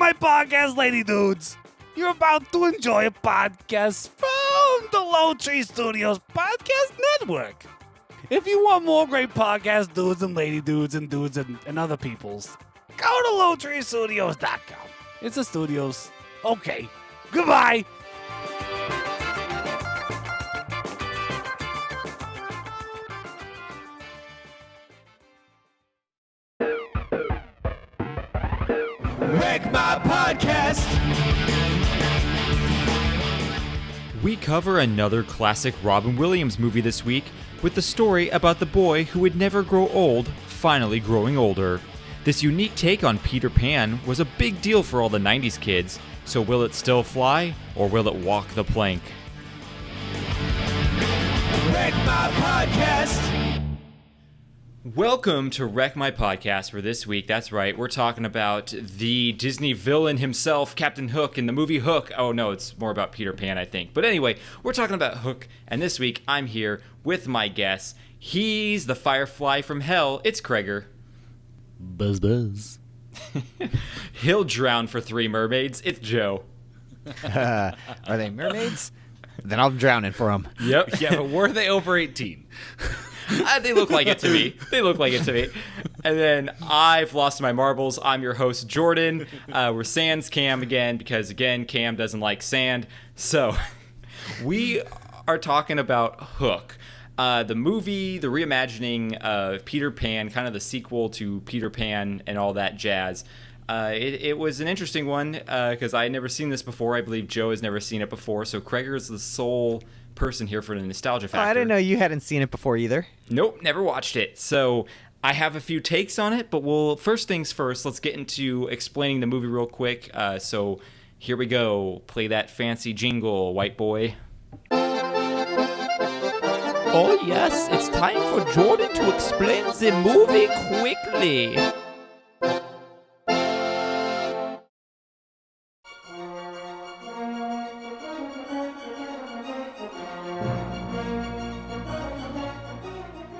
my podcast, lady dudes. You're about to enjoy a podcast from the LOWTREE Studios Podcast Network. If you want more great podcast dudes and lady dudes and dudes and other peoples, go to LOWTREEStudios.com. It's the studios. Okay, goodbye. Wreck My Podcast. We cover another classic Robin Williams movie this week with the story about the boy who would never grow old, finally growing older. This unique take on Peter Pan was a big deal for all the 90s kids, so will it still fly, or will it walk the plank? Wreck My Podcast. Welcome to Wreck My Podcast for this week. That's right, we're talking about the Disney villain himself, Captain Hook, in the movie Hook. Oh no, it's more about Peter Pan, I think. But anyway, we're talking about Hook, and this week I'm here with my guest. He's the Firefly from Hell. It's Kreger. Buzz buzz. He'll drown for 3 mermaids. It's Joe. Are they mermaids? Then I'm drowning for them. Yep. Yeah, but were they over 18? They look like it to me. And then I've lost my marbles. I'm your host, Jordan. We're sans Cam again because, again, Cam doesn't like sand. So we are talking about Hook. The movie, the reimagining of Peter Pan, kind of the sequel to Peter Pan and all that jazz. It was an interesting one because I had never seen this before. I believe Joe has never seen it before. So Kreger is the sole person here for the nostalgia factor. Oh, I didn't know you hadn't seen it before either. Nope, never watched it. So I have a few takes on it, but first things first, let's get into explaining the movie real quick. So here we go. Play that fancy jingle, white boy. Oh yes, it's time for Jordan to explain the movie quickly.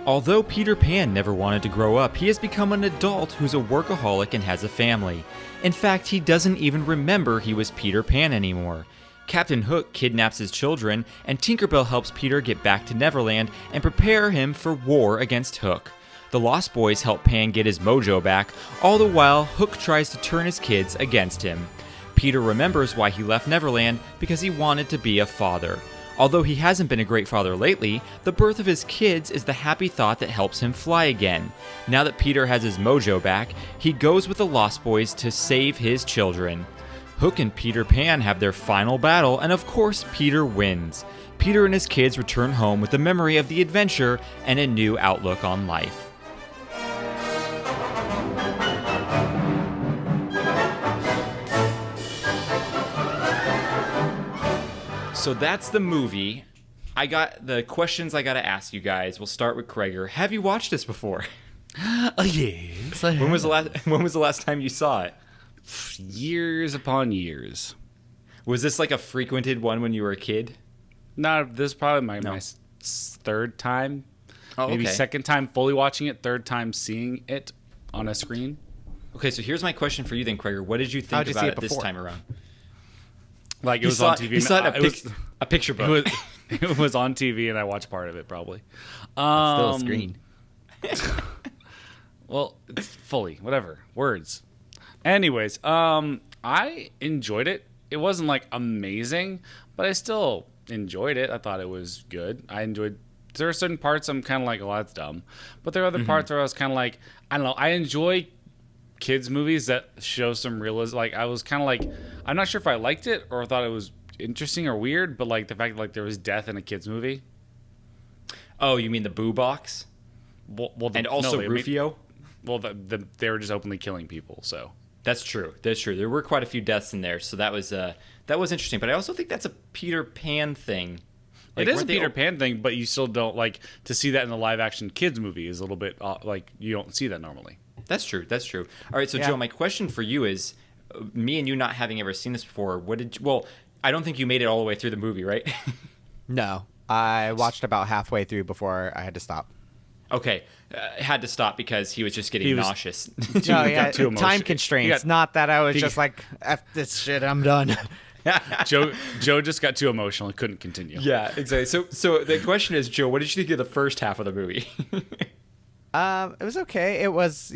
Although Peter Pan never wanted to grow up, he has become an adult who's a workaholic and has a family. In fact, he doesn't even remember he was Peter Pan anymore. Captain Hook kidnaps his children, and Tinkerbell helps Peter get back to Neverland and prepare him for war against Hook. The Lost Boys help Pan get his mojo back, all the while Hook tries to turn his kids against him. Peter remembers why he left Neverland because he wanted to be a father. Although he hasn't been a great father lately, the birth of his kids is the happy thought that helps him fly again. Now that Peter has his mojo back, he goes with the Lost Boys to save his children. Hook and Peter Pan have their final battle, and of course, Peter wins. Peter and his kids return home with the memory of the adventure and a new outlook on life. So that's the movie. I got the questions I got to ask you guys. We'll start with Kreger. Have you watched this before? Yes. When was the last time you saw it? Years upon years. Was this like a frequented one when you were a kid? No, this is probably my third time. Oh, maybe okay. second time fully watching it, third time seeing it on a screen. Okay, so here's my question for you then, Kreger. What did you think about it this time around? Like it was on TV. You saw a picture book. It was on TV, and I watched part of it probably. Still a screen. Well, it's fully whatever words. Anyways, I enjoyed it. It wasn't like amazing, but I still enjoyed it. I thought it was good. There are certain parts I'm kind of like, oh, that's dumb, but there are other parts where I was kind of like, I don't know. I enjoy kids movies that show some realism. Like I was kind of like, I'm not sure if I liked it or thought it was interesting or weird, but like the fact that like there was death in a kids movie. Oh, you mean the Boo Box? And also Rufio? They were just openly killing people, so. That's true. There were quite a few deaths in there, so that was interesting. But I also think that's a Peter Pan thing. Like, it is a Peter Pan thing, but you still don't like to see that in the live action kids movie is a little bit like you don't see that normally. That's true. All right, so Joe, my question for you is, me and you not having ever seen this before, I don't think you made it all the way through the movie, right? No, I watched about halfway through before I had to stop. Okay, had to stop because he was just getting nauseous. No, got too emotional. time constraints. Not that I was just like, F this shit, I'm done. Joe just got too emotional and couldn't continue. Yeah, exactly. So the question is, Joe, what did you think of the first half of the movie? It was okay. It was,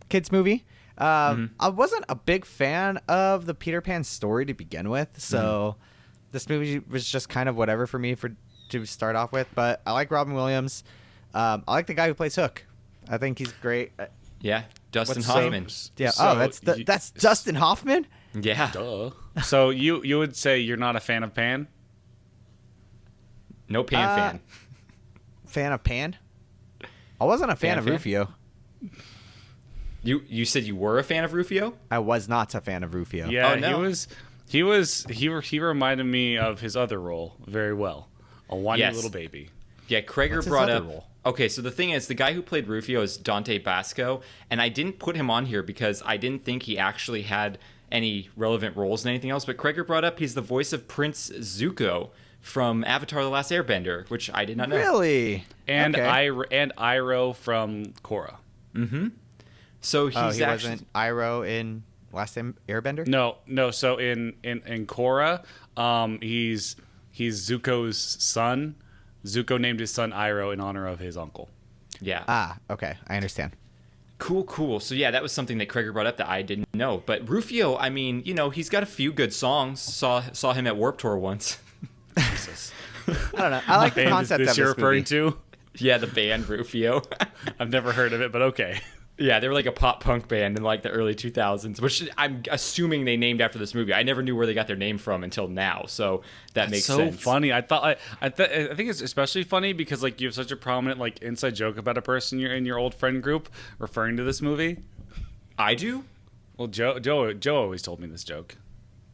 kids movie. I wasn't a big fan of the Peter Pan story to begin with, so this movie was just kind of whatever for me to start off with. But I like Robin Williams. I like the guy who plays Hook. I think he's great. Yeah, Dustin What's Hoffman. Yeah. So That's Dustin Hoffman. Yeah. Duh. So you would say you're not a fan of Pan? No Pan fan. Fan of Pan? I wasn't a fan of Rufio. You said you were a fan of Rufio? I was not a fan of Rufio. Yeah, Oh, no. he reminded me of his other role very well. A whiny little baby. Yeah, Krager What's his brought other up. role? Okay, so the thing is, the guy who played Rufio is Dante Basco, and I didn't put him on here because I didn't think he actually had any relevant roles in anything else. But Krager brought up he's the voice of Prince Zuko from Avatar: The Last Airbender, which I did not know. Really? And Okay. Iroh from Korra. So he's He actually wasn't Iroh in Last Airbender? No. So in Korra, he's Zuko's son. Zuko named his son Iroh in honor of his uncle. yeah. Ah, okay. I understand. Cool. So yeah, that was something that Krager brought up that I didn't know. But Rufio, I mean, he's got a few good songs. Saw him at Warped Tour once. Jesus. I don't know. I like the Band concept is of this you're this referring movie. to? Yeah, the band Rufio. I've never heard of it, but okay. Yeah, they were like a pop punk band in like the early 2000s, which I'm assuming they named after this movie. I never knew where they got their name from until now, so that makes so sense. funny. I think it's especially funny because like you have such a prominent like inside joke about a person you're in your old friend group referring to this movie. I do? Well, Joe always told me this joke,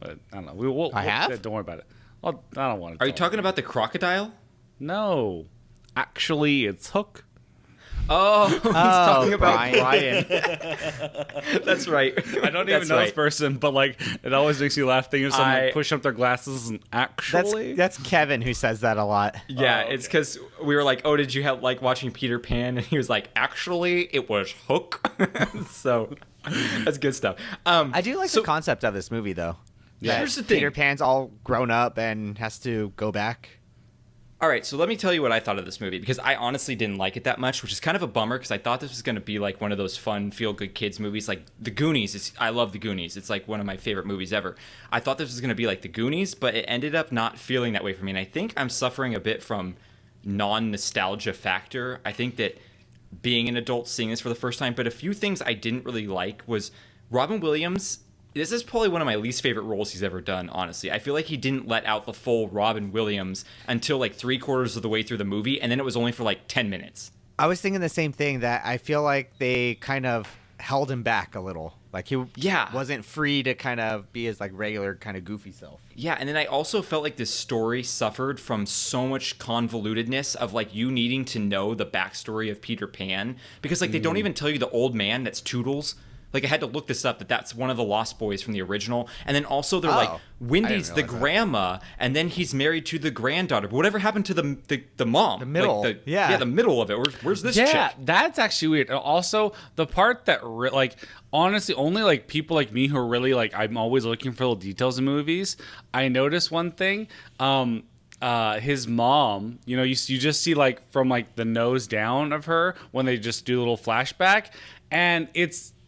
but I don't know. We'll I have? Don't worry about it. Well, I don't want to. Are you talking about the crocodile? No, actually, it's Hook. Oh, he's talking about Brian. That's right. I don't even know this person, but like it always makes you laugh thinking of someone I- pushing up their glasses and actually. That's Kevin who says that a lot. Yeah, Oh, okay. it's because we were like, oh, did you have like watching Peter Pan? And he was like, actually, it was Hook. So that's good stuff. I do like the concept of this movie, though. Yeah. That Here's the thing. Peter Pan's all grown up and has to go back. All right, so let me tell you what I thought of this movie, because I honestly didn't like it that much, which is kind of a bummer, because I thought this was going to be like one of those fun, feel-good kids movies, like The Goonies. I love The Goonies. It's like one of my favorite movies ever. I thought this was going to be like The Goonies, but it ended up not feeling that way for me, and I think I'm suffering a bit from non-nostalgia factor. I think that being an adult seeing this for the first time, but a few things I didn't really like was Robin Williams. This is probably one of my least favorite roles he's ever done, honestly. I feel like he didn't let out the full Robin Williams until like 3/4 of the way through the movie, and then it was only for like 10 minutes. I was thinking the same thing, that I feel like they kind of held him back a little. Like he wasn't free to kind of be his like regular kind of goofy self. Yeah, and then I also felt like this story suffered from so much convolutedness of like you needing to know the backstory of Peter Pan, because like they don't even tell you the old man that's Toodles. Like I had to look this up, that's one of the Lost Boys from the original. And then also they're like, Wendy's the grandma, and then he's married to the granddaughter. But whatever happened to the mom? The middle. Like Yeah, the middle of it. Where's this Yeah, chick? that's actually weird. And also, the part that like honestly, only like people like me who are really like I'm always looking for little details in movies. I noticed one thing. His mom, you just see like from like the nose down of her when they just do a little flashback, and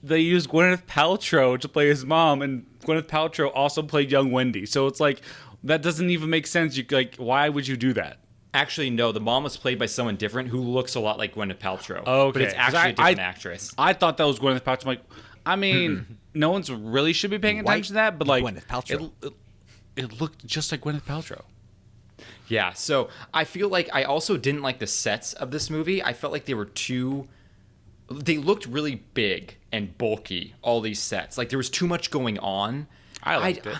they use Gwyneth Paltrow to play his mom, and Gwyneth Paltrow also played young Wendy. So it's like that doesn't even make sense. Why would you do that? Actually, no. The mom was played by someone different who looks a lot like Gwyneth Paltrow. Okay, But it's actually a different actress. I thought that was Gwyneth Paltrow. I'm like, I mean, no one's really should be paying attention to that, but like Gwyneth Paltrow. it looked just like Gwyneth Paltrow. Yeah, so I feel like I also didn't like the sets of this movie. I felt like they looked really big and bulky, all these sets. Like there was too much going on. I liked it.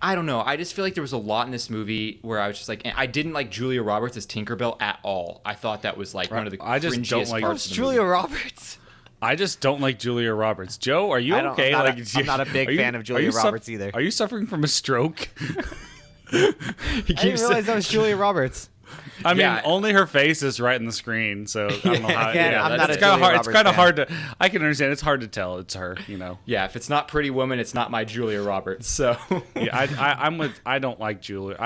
I don't know. I just feel like there was a lot in this movie where I was just like, I didn't like Julia Roberts as Tinkerbell at all. I thought that was like one of the I just don't cringiest like- parts of the Julia movie. Roberts. I just don't like Julia Roberts. Joe, are you okay? I'm not a big fan of Julia Roberts either. Are you suffering from a stroke? He I didn't keeps realize that was Julia Roberts. I mean, Yeah. only her face is right in the screen, so I don't know how. Again, I'm not it's a kind of Julia hard. It's Roberts kind of fan. hard to. I can understand. It's hard to tell. It's her. Yeah, if it's not Pretty Woman, it's not my Julia Roberts. So Yeah, I'm with. I don't like Julia.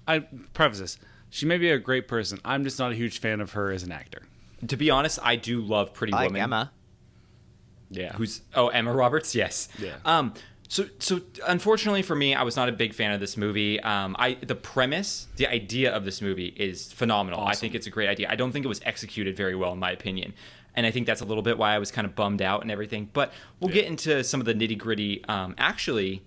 I preface this. She may be a great person. I'm just not a huge fan of her as an actor. to be honest, I do love Pretty I like Woman. Emma. Yeah. Emma Roberts? Yes. Yeah. So unfortunately for me, I was not a big fan of this movie. The premise, the idea of this movie is phenomenal. I think it's a great idea. I don't think it was executed very well, in my opinion. And I think that's a little bit why I was kind of bummed out and everything. But we'll get into some of the nitty gritty actually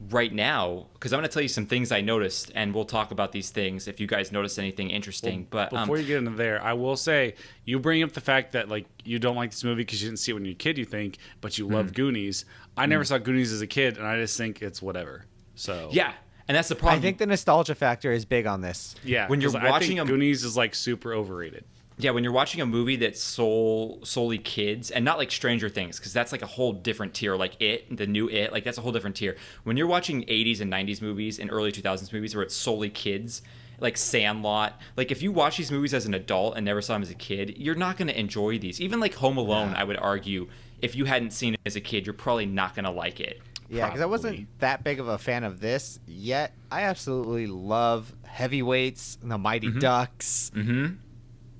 right now, because I'm going to tell you some things I noticed, and we'll talk about these things if you guys notice anything interesting. But Before you get into there, I will say you bring up the fact that like you don't like this movie because you didn't see it when you were a kid, you think, but you love Goonies. I never saw Goonies as a kid, and I just think it's whatever. So yeah, and that's the problem. I think the nostalgia factor is big on this. yeah, when you're 'cause I watching think Goonies is like super overrated. Yeah, when you're watching a movie that's solely kids, and not like Stranger Things, because that's like a whole different tier, like the new It, like that's a whole different tier. When you're watching 80s and 90s movies and early 2000s movies where it's solely kids, like Sandlot, like if you watch these movies as an adult and never saw them as a kid, you're not going to enjoy these. Even like Home Alone, I would argue, if you hadn't seen it as a kid, you're probably not going to like it. Yeah, because I wasn't that big of a fan of this, yet I absolutely love Heavyweights, The Mighty Ducks. Mm-hmm.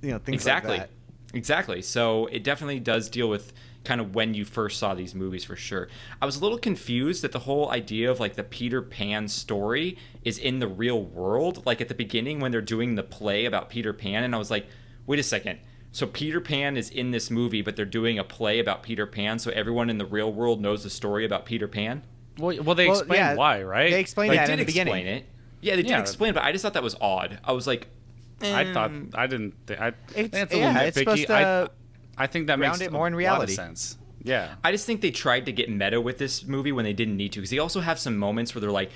Things Exactly. like that. Exactly. So it definitely does deal with kind of when you first saw these movies for sure. I was a little confused that the whole idea of like the Peter Pan story is in the real world. Like at the beginning when they're doing the play about Peter Pan, and I was like, wait a second. So Peter Pan is in this movie, but they're doing a play about Peter Pan, so everyone in the real world knows the story about Peter Pan? Well, they explained why, right? They explained They that did in the explain beginning. it. Yeah, they did Yeah. explain it, but I just thought that was odd. I was like, I thought I didn't. I think it's a little It's supposed nitpicky. to I think that ground makes it more in a lot reality. of sense. Yeah. I just think they tried to get meta with this movie when they didn't need to, because they also have some moments where they're like,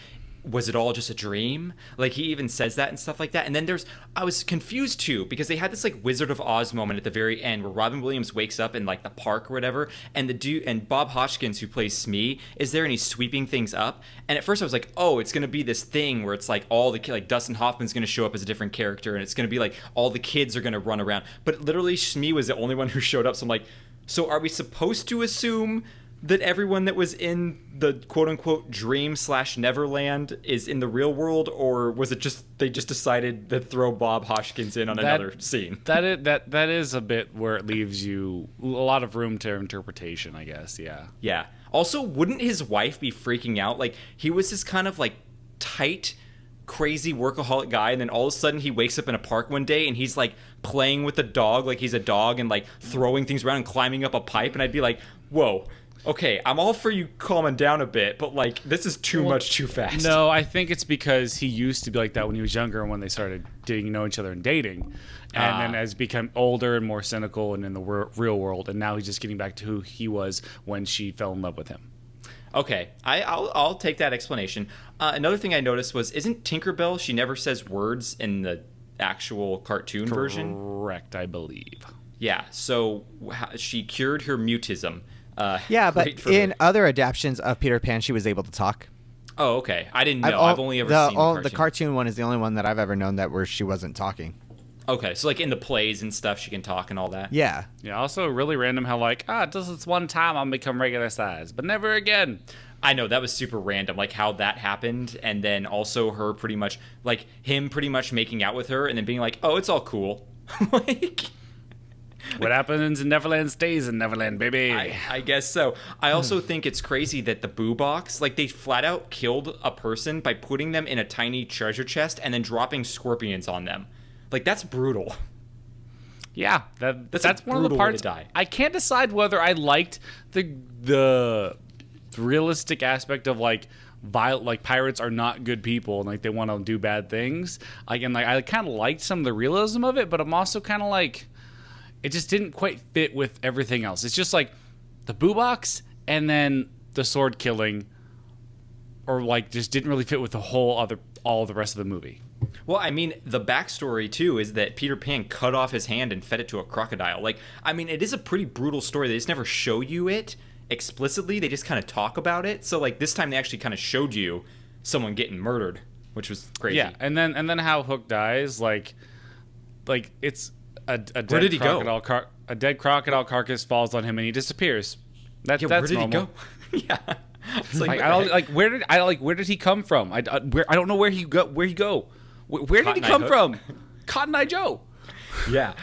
was it all just a dream? Like he even says that and stuff like that. And then I was confused too, because they had this like Wizard of Oz moment at the very end where Robin Williams wakes up in like the park or whatever, and the dude and Bob Hoskins, who plays Smee, is there and he's sweeping things up. And at first I was like, oh, it's gonna be this thing where it's like all the like Dustin Hoffman's gonna show up as a different character, and it's gonna be like all the kids are gonna run around. But literally Smee was the only one who showed up. So I'm like, so are we supposed to assume that everyone that was in the quote-unquote dream/Neverland is in the real world, or was it just they just decided to throw Bob Hoskins in on another scene? That is a bit where it leaves you a lot of room to interpretation, I guess. Yeah. Yeah. Also, wouldn't his wife be freaking out? Like, he was this kind of like tight, crazy workaholic guy, and then all of a sudden he wakes up in a park one day and he's like playing with a dog like he's a dog and like throwing things around and climbing up a pipe, and I'd be like, whoa. Okay, I'm all for you calming down a bit, but like this is too much too fast. No, I think it's because he used to be like that when he was younger and when they started getting to know each other and dating. And then as become older and more cynical and in the real world, and now he's just getting back to who he was when she fell in love with him. Okay, I'll take that explanation. Another thing I noticed was, isn't Tinkerbell, she never says words in the actual cartoon version? Correct, I believe. Yeah, so she cured her mutism. Yeah, but great for in her. other adaptations of Peter Pan, she was able to talk. Oh, okay. I didn't know. I've only ever seen the cartoon one is the only one that I've ever known that where she wasn't talking. Okay, so like in the plays and stuff, she can talk and all that. Yeah. Yeah, also really random how like, just this one time I'll become regular size, but never again. I know, that was super random, like how that happened, and then also her pretty much, like him pretty much making out with her and then being like, oh, it's all cool. Like... What happens in Neverland stays in Neverland, baby. I guess so. I also think it's crazy that the Boo Box, like they flat out killed a person by putting them in a tiny treasure chest and then dropping scorpions on them. Like that's brutal. Yeah, that's a one of the brutal way parts. to die. I can't decide whether I liked the realistic aspect of like pirates are not good people and like they want to do bad things. Again, like I kind of liked some of the realism of it, but I'm also kind of like, it just didn't quite fit with everything else. It's just like the Boo Box and then the sword killing, or like just didn't really fit with the all the rest of the movie. Well, I mean, the backstory too is that Peter Pan cut off his hand and fed it to a crocodile. Like, I mean, it is a pretty brutal story. They just never show you it explicitly. They just kind of talk about it. So like this time they actually kind of showed you someone getting murdered. which was crazy. Yeah, and then how Hook dies, like it's a dead Where did he go? A dead crocodile carcass falls on him and he disappears. That's where did normal. he go? Yeah. It's Like, I don't like where did he come from? I don't know where he go. Where did he Cotton Eye come Hook? from? Cotton Eye Joe. Yeah.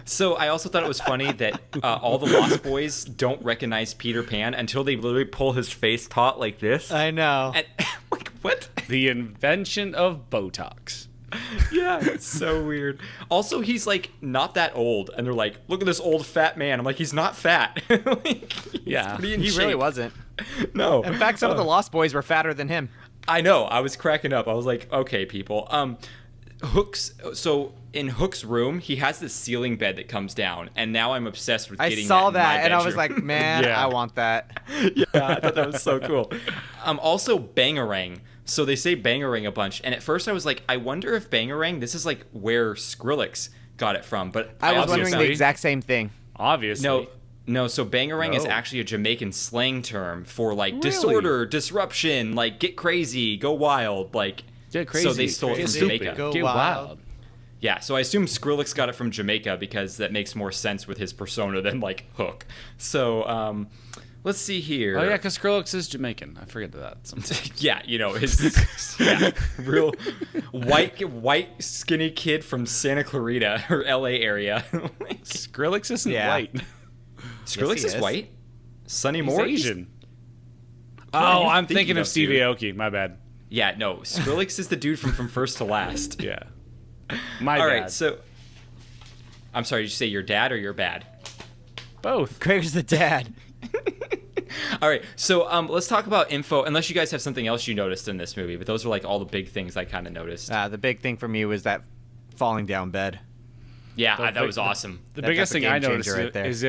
So I also thought it was funny that all the Lost Boys don't recognize Peter Pan until they literally pull his face taut like this. I know. And, like, what? The invention of Botox. Yeah, it's so weird. Also, he's like not that old, and they're like, "Look at this old fat man." I'm like, "He's not fat." Like, he's Yeah. pretty in He shape. really wasn't. No, In fact, some of the Lost Boys were fatter than him. I know. I was cracking up. I was like, "Okay, people." Hook's. So in Hook's room, he has this ceiling bed that comes down, and now I'm obsessed with I getting. saw that, in my that, and I was bedroom. like, man, Yeah. I want that. Yeah, I thought that was so cool. Also, Bangarang. So they say Bangarang a bunch, and at first I was like, I wonder if Bangarang, this is like where Skrillex got it from. But I was wondering Obviously. the exact same thing. Obviously. no. So Bangarang is No. actually a Jamaican slang term for like Really? disorder, disruption, like get crazy, go wild, like. Get crazy. So they stole it Get from stupid. Jamaica. Go Get wild. wild. Yeah, so I assume Skrillex got it from Jamaica because that makes more sense with his persona than like Hook. So let's see here. Oh yeah, because Skrillex is Jamaican. I forget that sometimes. Yeah, you know, his real white skinny kid from Santa Clarita or LA area. Skrillex isn't Yeah. white. Skrillex he is is. white. Sonny He's Moore Asian. are Oh, you I'm thinking thinking of of, Steve dude? Aoki. My bad. Yeah, no. Skrillex is the dude from First to Last. Yeah. My All bad. right, so I'm sorry, did you say your dad or your bad? Both. Craig's the dad. All right, so let's talk about info. Unless you guys have something else you noticed in this movie, but those were like all the big things I kind of noticed. The big thing for me was that falling down bed. Yeah, the that big- was awesome. The That biggest type of thing I game noticed changer right there. is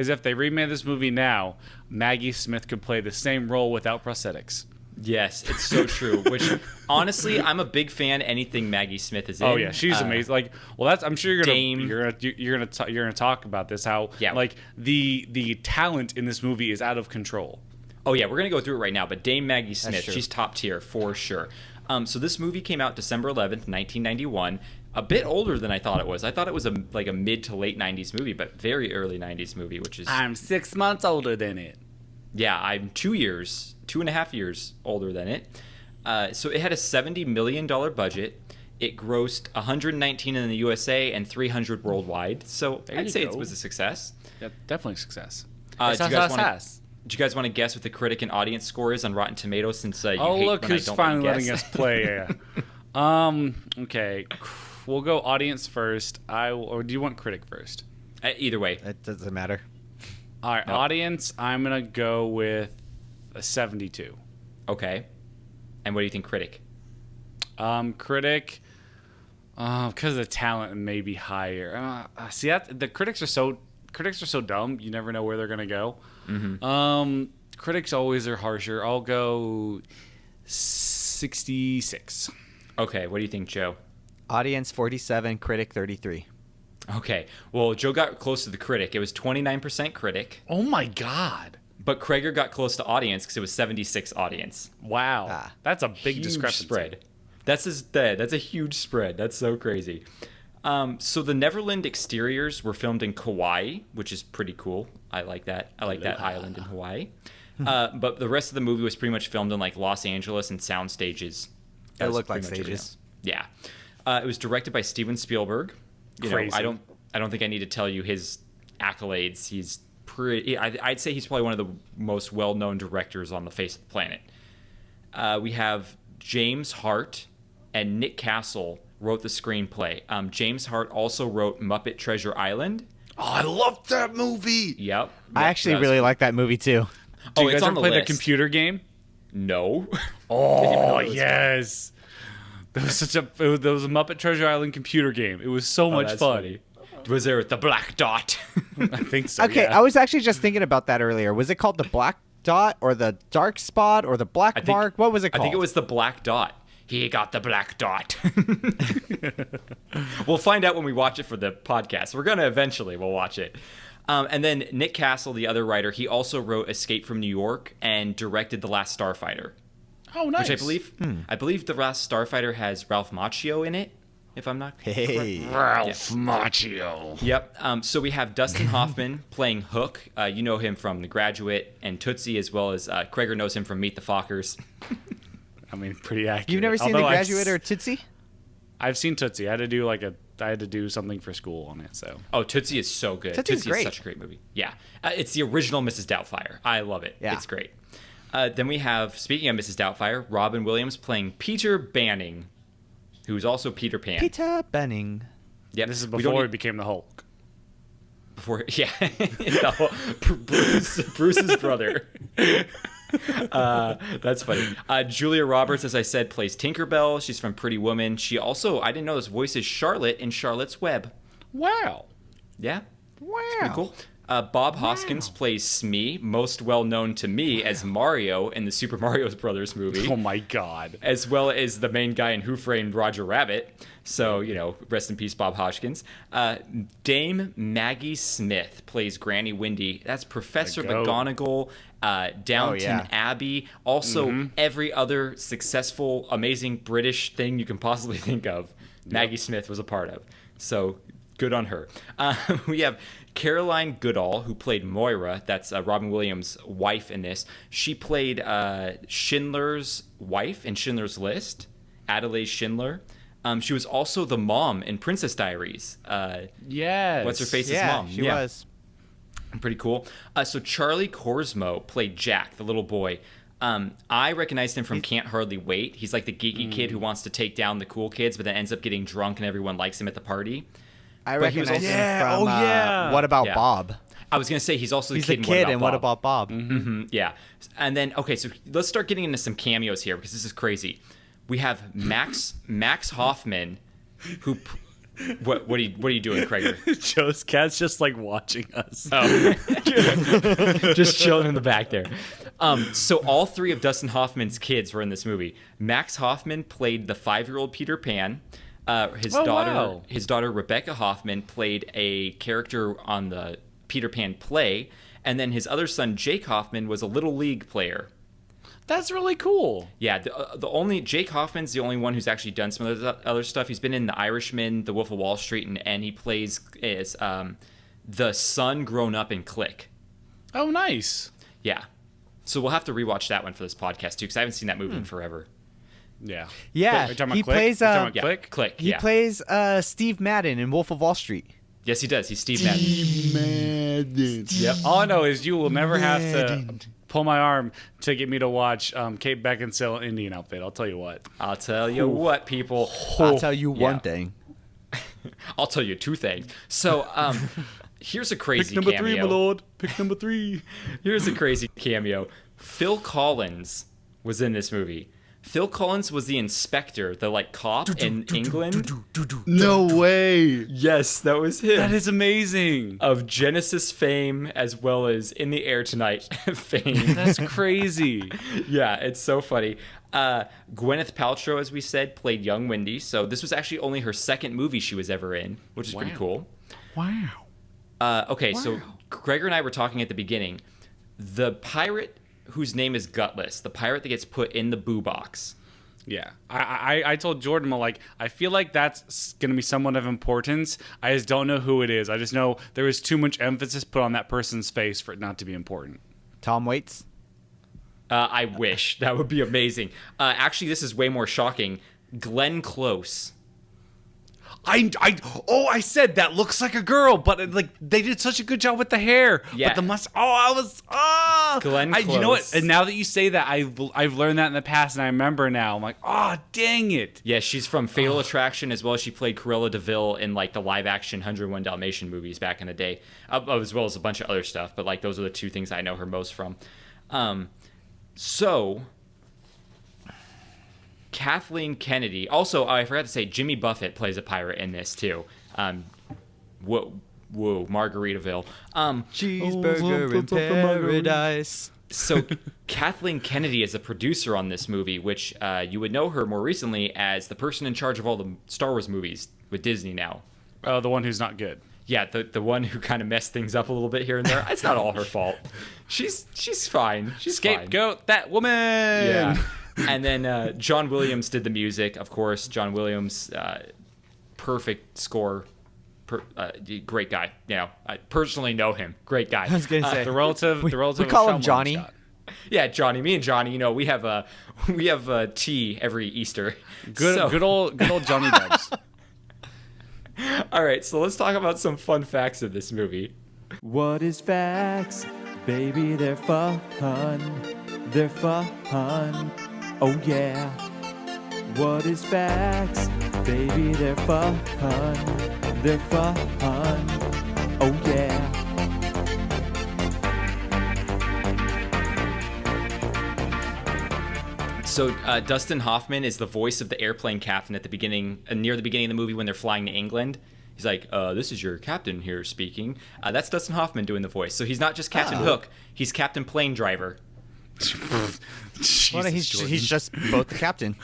if they remade this movie now, Maggie Smith could play the same role without prosthetics. Yes, it's so true. Which honestly, I'm a big fan. Anything Maggie Smith is in. Oh yeah, she's amazing. Like, well, that's I'm sure you're Dame. gonna talk about this. How Yeah. like the talent in this movie is out of control. Oh yeah, we're gonna go through it right now. But Dame Maggie Smith, true. she's top tier for sure. So this movie came out December 11th, 1991. A bit older than I thought it was. I thought it was a mid to late 90s movie, but very early 90s movie, which is I'm 6 months older than it. yeah, I'm 2.5 years older than it. So it had a $70 million budget. It grossed 119 in the USA and 300 worldwide. So There I'd you say it go. was a success. Yeah, definitely a success. Do you guys want to? Sass. Do you guys want to guess what the critic and audience score is on Rotten Tomatoes? Since you Oh, hate look when I who's don't finally let letting you us guess. play. Okay. We'll go audience first. Or do you want critic first? Either way, It doesn't matter. All right, No. audience, I'm going to go with a 72. okay. And what do you think, critic? Critic, because of the talent, maybe higher. See, the critics are so dumb. You never know where they're gonna go. Critics always are harsher. I'll go 66. Okay. What do you think, Joe? Audience 47, critic 33. Okay. Well, Joe got close to the critic. It was 29% critic, Oh my god! but Krager got close to audience because it was 76 audience. Wow, Ah. that's a big Huge discrepancy. spread. That's a huge spread. That's so crazy. So the Neverland exteriors were filmed in Kauai, which is pretty cool. I like that. I like that island in Hawaii. But the rest of the movie was pretty much filmed in like Los Angeles and sound stages. That It was looked like pretty much stages. everything. Yeah. It was directed by Steven Spielberg. You know, Crazy. I don't think I need to tell you his accolades. He's pretty. I'd say he's probably one of the most well-known directors on the face of the planet. We have James Hart and Nick Castle wrote the screenplay. James Hart also wrote Muppet Treasure Island. Oh, I love that movie. Yep. I actually really like that movie too. Do you it's guys on ever the play the list. computer game? No. Oh yes, that was there was a Muppet Treasure Island computer game. It was so much that's fun. funny. Was there the black dot? I think so. Okay, yeah. I was actually just thinking about that earlier. Was it called the black dot or the dark spot or the black mark? What was it I called? think it was the black dot. He got the black dot. We'll find out when we watch it for the podcast. We'll watch it. And then Nick Castle, the other writer, he also wrote Escape from New York and directed The Last Starfighter. Oh, nice. Which I believe the last Starfighter has Ralph Macchio in it, if I'm not Hey. Ralph Macchio. Yep. So we have Dustin Hoffman playing Hook. You know him from The Graduate and Tootsie, as well as Krager knows him from Meet the Fockers. I mean, pretty accurate. You've never seen Although The Graduate or Tootsie? I've seen Tootsie. I had to do something for school on it. So. Oh, Tootsie is so good. Tootsie's Tootsie great. is such a great movie. Yeah. It's the original Mrs. Doubtfire. I love it. Yeah. It's great. Then we have, speaking of Mrs. Doubtfire, Robin Williams playing Peter Banning, who's also Peter Pan. Peter Banning. Yep. This is We don't before need- he became the Hulk. Before, yeah. No, Bruce's brother. That's funny. Julia Roberts, as I said, plays Tinkerbell. She's from Pretty Woman. She also, I didn't know this, voices Charlotte in Charlotte's Web. Wow. Yeah. Wow. Pretty cool. Bob Hoskins plays Smee, most well known to me as Mario in the Super Mario Brothers movie. Oh my God. As well as the main guy in Who Framed Roger Rabbit. So, rest in peace, Bob Hoskins. Dame Maggie Smith plays Granny Wendy. That's Professor The goat. McGonagall, Downton yeah. Abbey. Also, every other successful, amazing British thing you can possibly think of, Maggie Smith was a part of. So, good on her. We have Caroline Goodall, who played Moira. That's Robin Williams' wife in this. She played Schindler's wife in Schindler's List, Adelaide Schindler. She was also the mom in Princess Diaries. Yes. What's her face's Yeah, mom? she was. Pretty cool. So Charlie Korsmo played Jack, the little boy. I recognized him from Can't Hardly Wait. He's like the geeky kid who wants to take down the cool kids, but then ends up getting drunk and everyone likes him at the party. I But he was recognize also- him Yeah, from oh, yeah. What About Yeah. Bob? I was going to say he's also the He's the kid, kid in What About Bob. Yeah. And then, okay, so let's start getting into some cameos here because this is crazy. We have Max Hoffman, who... What are you doing, Krager? Joe's cat's just like watching us. Oh. Just chilling in the back there. So all three of Dustin Hoffman's kids were in this movie. Max Hoffman played the 5-year-old Peter Pan. His daughter Rebecca Hoffman played a character on the Peter Pan play, and then his other son Jake Hoffman was a little league player. That's really cool. Yeah, the only Jake Hoffman's the only one who's actually done some of the other stuff. He's been in The Irishman, The Wolf of Wall Street, and he plays as the son grown up in Click. Oh, nice. Yeah, so we'll have to rewatch that one for this podcast too, because I haven't seen that movie in forever. Yeah. Yeah, Are you talking about he Click? plays. You talking about Yeah, Click? Click. He Yeah. plays Steve Madden in Wolf of Wall Street. Yes, he does. He's Steve Madden. Yep. All I know is you will never have to pull my arm to get me to watch Kate Beckinsale Indian Outfit. I'll tell you what. I'll tell you what, people. I'll tell you Yeah. one thing. I'll tell you two things. So, here's a crazy Pick number cameo. 3, my lord. Pick number 3. Here's a crazy cameo. Phil Collins was in this movie. Phil Collins was the inspector, the cop in England. No way. Yes, that was him. That is amazing. Of Genesis fame as well as In the Air Tonight fame. That's crazy. Yeah, it's so funny. Gwyneth Paltrow, as we said, played young Wendy. So this was actually only her second movie she was ever in, which is pretty cool. Wow. Okay, so Gregor and I were talking at the beginning. The pirate whose name is Gutless, the pirate that gets put in the boo box. Yeah. I told Jordan, I feel like that's going to be somewhat of importance. I just don't know who it is. I just know there was too much emphasis put on that person's face for it not to be important. Tom Waits. I wish. That would be amazing. Actually, this is way more shocking. Glenn Close. I said that looks like a girl, but they did such a good job with the hair. Yeah. But the mustache. I was. Glenn You know what? Close. And now that you say that, I've learned that in the past, and I remember now. I'm like, dang it. Yeah, she's from Fatal Attraction, as well as she played Cruella de Vil in the live-action 101 Dalmatian movies back in the day, as well as a bunch of other stuff. But those are the two things I know her most from. So Kathleen Kennedy. Also, I forgot to say, Jimmy Buffett plays a pirate in this too. Whoa, Margaritaville. Cheeseburger in paradise. So Kathleen Kennedy is a producer on this movie, which you would know her more recently as the person in charge of all the Star Wars movies with Disney now. The one who's not good. Yeah, the one who kind of messed things up a little bit here and there. It's not all her fault. She's fine. She's fine. Scapegoat that woman. Yeah. And then John Williams did the music, of course. John Williams, perfect score. Great guy. You know, I personally know him. Great guy. I was gonna say The relative. we of call him Sean Johnny. Scott. Yeah, Johnny. Me and Johnny, you know, we have tea every Easter. Good old Johnny Dubs. All right, so let's talk about some fun facts of this movie. What is facts? Baby, they're fun. They're fun. Oh yeah. What is facts? Baby, they're fun. They're fun. Oh yeah. So Dustin Hoffman is the voice of the airplane captain at the beginning, near the beginning of the movie when they're flying to England. He's like, this is your captain here speaking. That's Dustin Hoffman doing the voice. So he's not just Captain Hook, he's Captain Plane Driver. Well, he's just both the captain.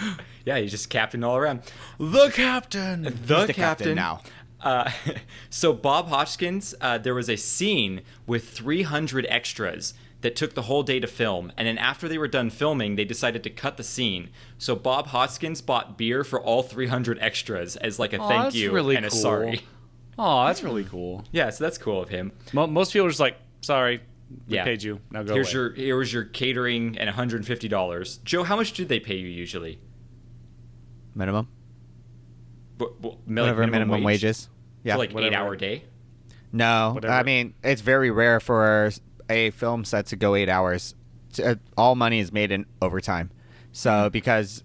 Yeah, he's just captain all around. The captain. The captain now. So Bob Hoskins, there was a scene with 300 extras that took the whole day to film, and then after they were done filming, they decided to cut the scene. So Bob Hoskins bought beer for all 300 extras as like a thank that's you really and a cool. sorry. Oh, that's really cool. Yeah, so that's cool of him. Most people are just like, sorry, we Yeah. paid you. Now go Here's away. here's your catering and $150. Joe, how much do they pay you usually? Minimum. Minimum Whatever minimum wage is. Yeah. For like whatever. 8-hour day? No, Whatever. I mean, it's very rare for a film set to go 8 hours. All money is made in overtime. So because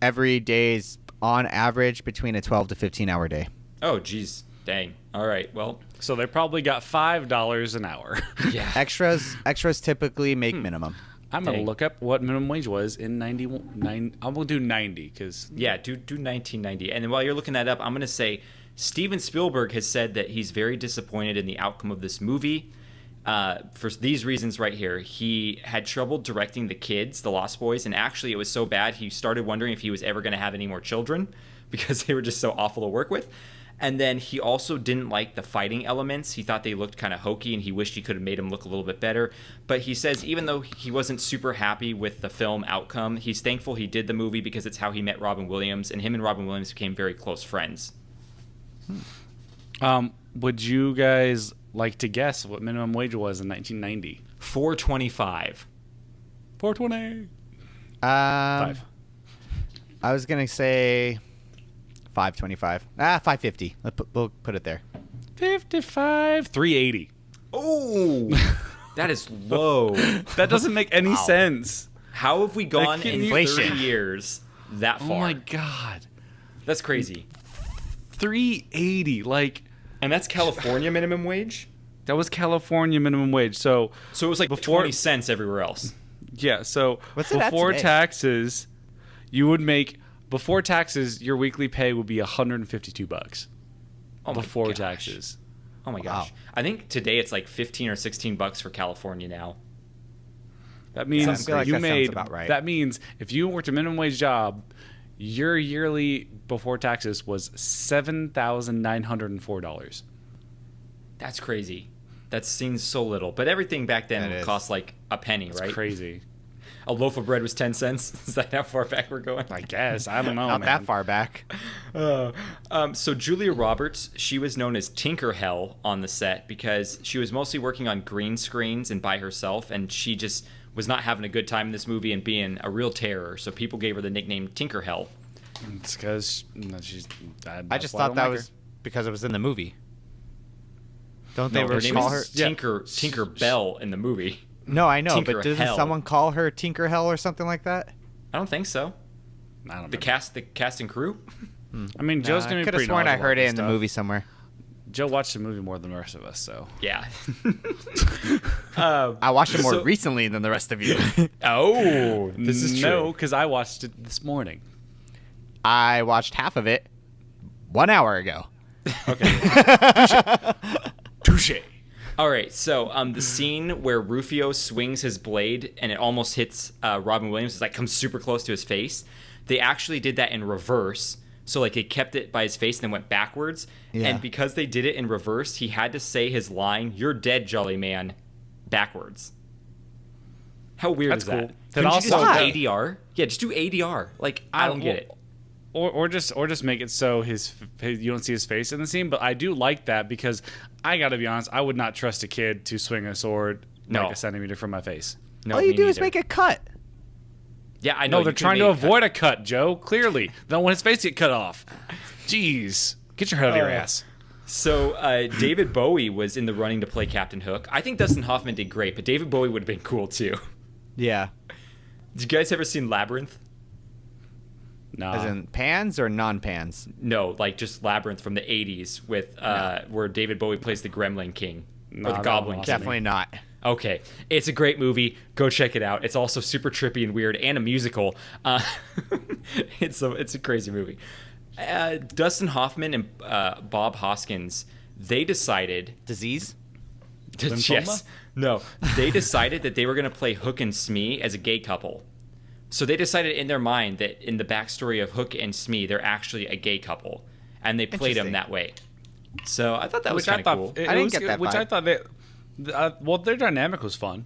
every day's on average between a 12 to 15 hour day. Oh, geez. Dang. All right. Well, So they probably got $5 an hour. yeah. Extras typically make minimum. I'm gonna Dang. look up what minimum wage was in 99. I'm gonna do 90 because Yeah, do 1990. And then while you're looking that up, I'm going to say Steven Spielberg has said that he's very disappointed in the outcome of this movie. For these reasons right here, he had trouble directing the kids, the Lost Boys, and actually it was so bad he started wondering if he was ever going to have any more children because they were just so awful to work with. And then he also didn't like the fighting elements. He thought they looked kind of hokey, and he wished he could have made them look a little bit better. But he says even though he wasn't super happy with the film outcome, he's thankful he did the movie because it's how he met Robin Williams, and him and Robin Williams became very close friends. Would you guys like to guess what minimum wage was in 1990? $4.25. 420. 5. I was gonna say $5.25. $5.50. We'll put it there. 55. 380. Oh, that is low. That doesn't make any sense. How have we gone can in you- 30 years that far? Oh my god. That's crazy. 380. Like And that's California minimum wage? that was California minimum wage. So So it was like Before- 20 cents everywhere else. yeah. So What's it at before today? taxes, you would make before taxes your weekly pay would be $152. Oh my Before gosh. taxes. Oh my gosh. I think today it's like 15 or 16 bucks for California now. That means I feel like you that sounds made. about right. That means if you worked a minimum wage job, your yearly before taxes was $7,904. That's crazy. That seems so little. But everything back then That would is. cost like a penny, It's right? crazy. A loaf of bread was 10 cents. Is that how far back we're going? I guess I don't know. Not man. that far back. So Julia Roberts, she was known as Tinker Hell on the set because she was mostly working on green screens and by herself, and she just was not having a good time in this movie and being a real terror. So people gave her the nickname Tinker Hell. It's because she's. I just thought that was because it was in the movie. Don't they her name call her? is Tinker Bell in the movie. No, I know, Tinker but doesn't Hell. someone call her Tinker Hell or something like that? I don't think so. I don't The know. cast and crew. I mean, Joe's gonna I be could have pretty sworn I knowledgeable heard about it this in the stuff. movie somewhere. Joe watched the movie more than the rest of us, so. Yeah. I watched it more So- recently than the rest of you. Oh, this is true. No, because I watched it this morning. I watched half of it 1 hour ago. Touche. All right, so the scene where Rufio swings his blade and it almost hits Robin Williams, like comes super close to his face. They actually did that in reverse, so like they kept it by his face and then went backwards. Yeah. And because they did it in reverse, he had to say his line, "You're dead, Jolly Man," backwards. How weird That's is that? cool. That Couldn't you just also- do Why? ADR? Yeah, just do ADR. Like, I don't get it. Or just make it so his you don't see his face in the scene. But I do like that because I got to be honest, I would not trust a kid to swing a sword like a centimeter from my face. No, All you me do is neither. make a cut. Yeah, I know. No, they're trying to avoid a cut, Joe. Clearly, they don't want his face to get cut off. Jeez, get your head out of your ass. So David Bowie was in the running to play Captain Hook. I think Dustin Hoffman did great, but David Bowie would have been cool too. Yeah. Did you guys ever seen Labyrinth? No, As in pans or non-pans? No, like just Labyrinth from the 80s with where David Bowie plays the Gremlin King or the that Goblin one King. Definitely not. Okay, it's a great movie. Go check it out. It's also super trippy and weird, and a musical. It's a crazy movie. Dustin Hoffman and Bob Hoskins, they decided. Disease? Yes, no, they decided that they were going to play Hook and Smee as a gay couple. So they decided in their mind that in the backstory of Hook and Smee, they're actually a gay couple, and they played them Interesting. that way. So I thought that was kind of cool. I didn't get that Which vibe. I thought well, their dynamic was fun.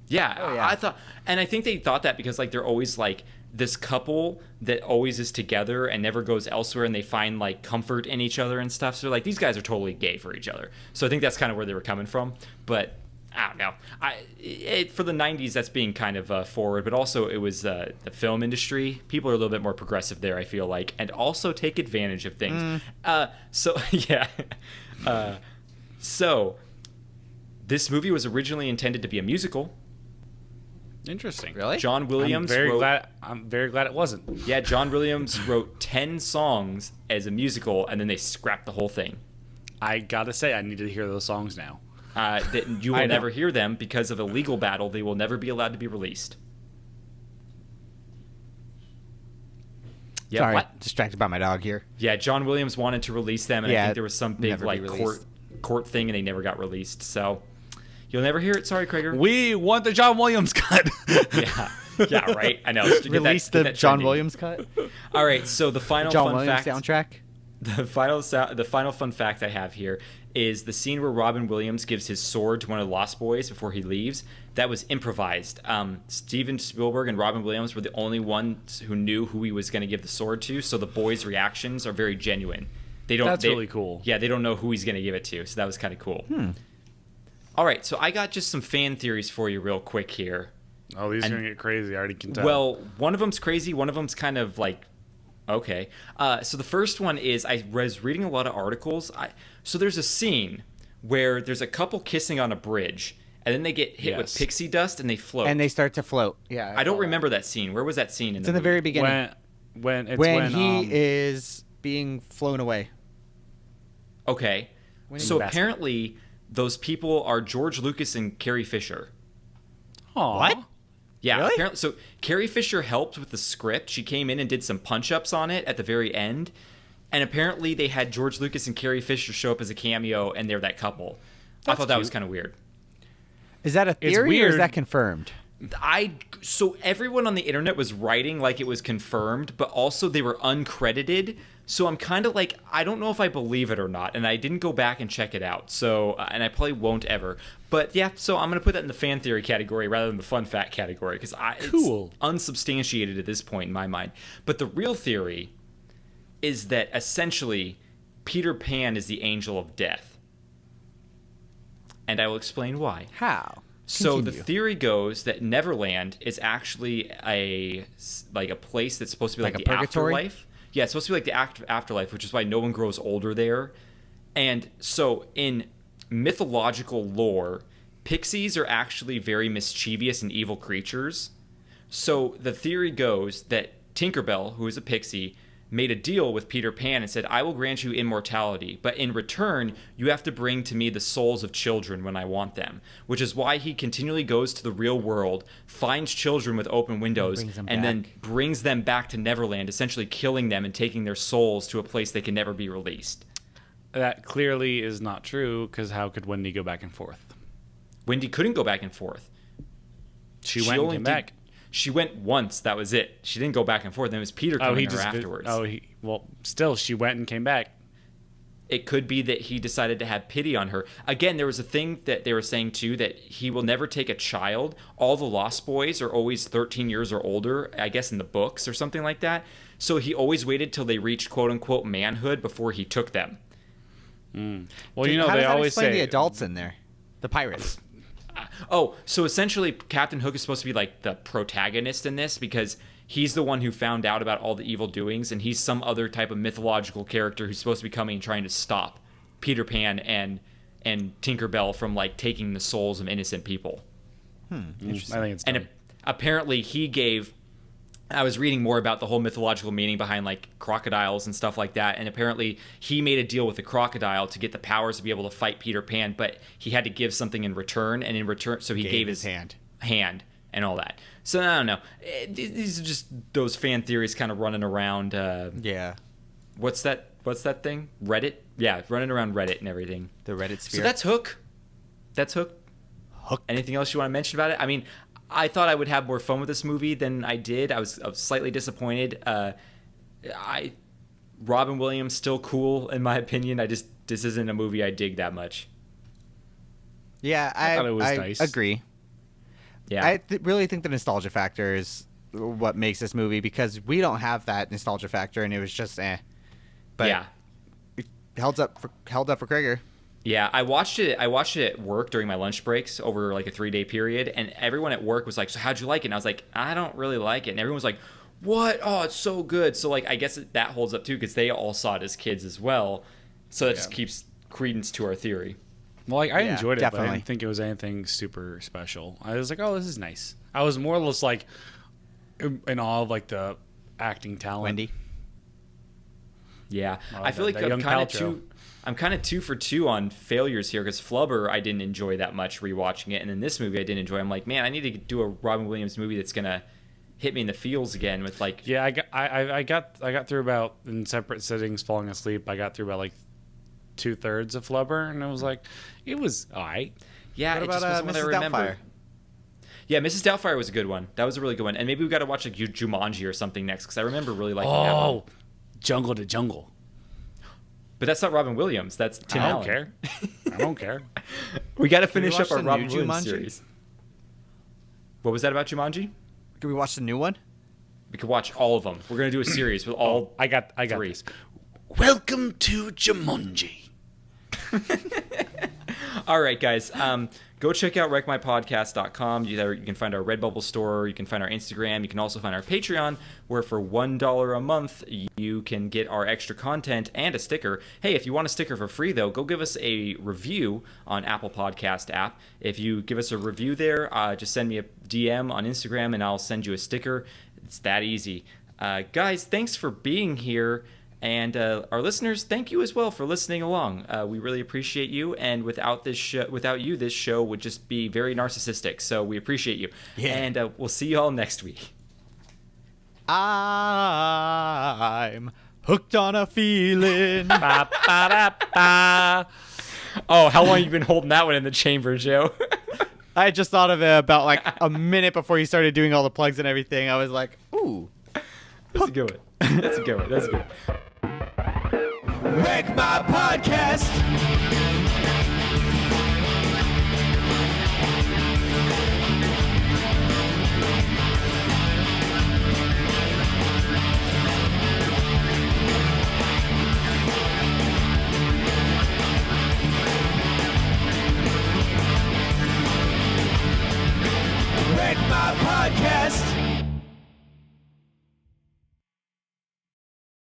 Yeah, yeah. I thought, and I think they thought that because like they're always like this couple that always is together and never goes elsewhere, and they find like comfort in each other and stuff. So like these guys are totally gay for each other. So I think that's kind of where they were coming from. But I don't know. For the 90s, that's being kind of forward, but also it was the film industry. People are a little bit more progressive there, I feel like, and also take advantage of things. So yeah. So this movie was originally intended to be a musical. Interesting. Really? John Williams I'm very glad it wasn't. Yeah, John Williams wrote 10 songs as a musical, and then they scrapped the whole thing. I gotta say, I need to hear those songs now. That you I will know. never hear them because of a legal battle. They will never be allowed to be released. Yeah, Sorry, what? distracted by my dog here. Yeah, John Williams wanted to release them, and I Yeah, think there was some big never be like released. court thing, and they never got released. So you'll never hear it. Sorry, Krager. We want the John Williams cut. yeah, right. I know. Get Release get the John trending. Williams cut. All right. So the final John fun Williams fact. soundtrack. The final fun fact I have here is the scene where Robin Williams gives his sword to one of the Lost Boys before he leaves. That was improvised. Steven Spielberg and Robin Williams were the only ones who knew who he was going to give the sword to, so the boys' reactions are very genuine. That's really cool. Yeah, they don't know who he's going to give it to, so that was kind of cool. All right, so I got just some fan theories for you real quick here. Oh, these are gonna get crazy. I already can tell. Well, one of them's crazy. One of them's kind of like, okay. So the first one is I was reading a lot of articles. So there's a scene where there's a couple kissing on a bridge, and then they get hit with Yes. pixie dust and they float. And they start to float. Yeah. I don't saw that. remember that scene. Where was that scene in It's the in the movie? very beginning. when He is being flown away. Okay. When So in the basket. apparently those people are George Lucas and Carrie Fisher. What? Yeah, Really? apparently. So Carrie Fisher helped with the script. She came in and did some punch-ups on it at the very end. And apparently they had George Lucas and Carrie Fisher show up as a cameo, and they're that couple. I thought that was kind of weird. Is that a It's theory or is weird. that confirmed? So everyone on the internet was writing like it was confirmed, but also they were uncredited. So I'm kind of like, I don't know if I believe it or not, and I didn't go back and check it out. So, and I probably won't ever. But yeah, so I'm gonna put that in the fan theory category rather than the fun fact category because Cool. it's unsubstantiated at this point in my mind. But the real theory is that essentially Peter Pan is the angel of death, and I will explain why. How? So the Continue. theory goes that Neverland is actually a place that's supposed to be like, Like a the purgatory? afterlife. Yeah, it's supposed to be like the afterlife, which is why no one grows older there. And so in mythological lore, pixies are actually very mischievous and evil creatures. So the theory goes that Tinkerbell, who is a pixie, made a deal with Peter Pan and said, I will grant you immortality, but in return, you have to bring to me the souls of children when I want them. Which is why he continually goes to the real world, finds children with open windows, brings them and then back. brings them back to Neverland, essentially killing them and taking their souls to a place they can never be released. That clearly is not true, because how could Wendy go back and forth? Wendy couldn't go back and forth. She went and only came did- back. She went once, that was it. She didn't go back and forth. Then it was Peter coming to her afterwards. Well, still, she went and came back. it could be that he decided to have pity on her. Again, there was a thing that they were saying too, that he will never take a child. All the Lost Boys are always 13 years or older, I guess in the books or something like that. So he always waited till they reached quote unquote manhood before he took them. Well, you know, How they does that always explain say the adults in there, the pirates. Oh, so essentially Captain Hook is supposed to be like the protagonist in this because he's the one who found out about all the evil doings, and he's some other type of mythological character who's supposed to be coming and trying to stop Peter Pan and Tinkerbell from like taking the souls of innocent people. Interesting. I think it's And apparently he gave, I was reading more about the whole mythological meaning behind like crocodiles and stuff like that, and apparently he made a deal with the crocodile to get the powers to be able to fight Peter Pan, but he had to give something in return, and in return, so he gave his hand and all that. So I don't know. These are just those fan theories kind of running around. Yeah. What's that thing? Reddit? Yeah, running around Reddit and everything. The Reddit sphere. So that's Hook. That's Hook. Hook. Anything else you want to mention about it? I mean, I thought I would have more fun with this movie than I did. I was slightly disappointed. Robin Williams still cool in my opinion. This isn't a movie I dig that much. Yeah, I thought it was nice. Agree. Yeah. I really think the nostalgia factor is what makes this movie, because we don't have that nostalgia factor, and it was just But yeah. it held up for Krieger. Yeah, I watched it at work during my lunch breaks over like a 3-day period, and everyone at work was like, "So how'd you like it?" And I was like, "I don't really like it." And everyone was like, "What? Oh, it's so good." So like, I guess that holds up too, because they all saw it as kids as well. So that just keeps credence to our theory. Well, like, I Yeah, enjoyed it, definitely. but I didn't think it was anything super special. I was like, oh, this is nice. I was more or less like in awe of like the acting talent. Wendy. Yeah, Oh, I feel like that young Paltrow. I'm kind of 2 for 2 on failures here, because Flubber I didn't enjoy that much rewatching it, and in this movie I didn't enjoy. I'm like, man, I need to do a Robin Williams movie that's gonna hit me in the feels again with like. Yeah, I got through about, in separate sittings, falling asleep. I got through about like 2/3 of Flubber, and it was like, it was alright. Yeah, What it just about wasn't what I Mrs. remember. Doubtfire? Yeah, Mrs. Doubtfire was a good one. That was a really good one, and maybe we got to watch like Jumanji or something next, because I remember really liking that one. Oh, Jungle to Jungle. But that's not Robin Williams. That's Tim I Allen. don't care. I don't care. We got to we finish watch up our the Robin new Williams Jumanji? series. What was that about Jumanji? Can we watch the new one? We could watch all of them. We're gonna do a series with all. I got 3. this. Welcome to Jumanji. All right, guys. Go check out wreckmypodcast.com. You can find our Redbubble store. You can find our Instagram. You can also find our Patreon, where for $1 a month, you can get our extra content and a sticker. Hey, if you want a sticker for free, though, go give us a review on Apple Podcast app. If you give us a review there, just send me a DM on Instagram, and I'll send you a sticker. It's that easy. Guys, thanks for being here. And our listeners, thank you as well for listening along. We really appreciate you. And without you, this show would just be very narcissistic. So we appreciate you. Yeah. And we'll see you all next week. I'm hooked on a feeling. Ba, ba, da, ba. Oh, how long you been holding that one in the chamber, Joe? I just thought of it about like a minute before you started doing all the plugs and everything. I was like, ooh. That's a good one. That's a good one. That's a good one. Wreck My Podcast.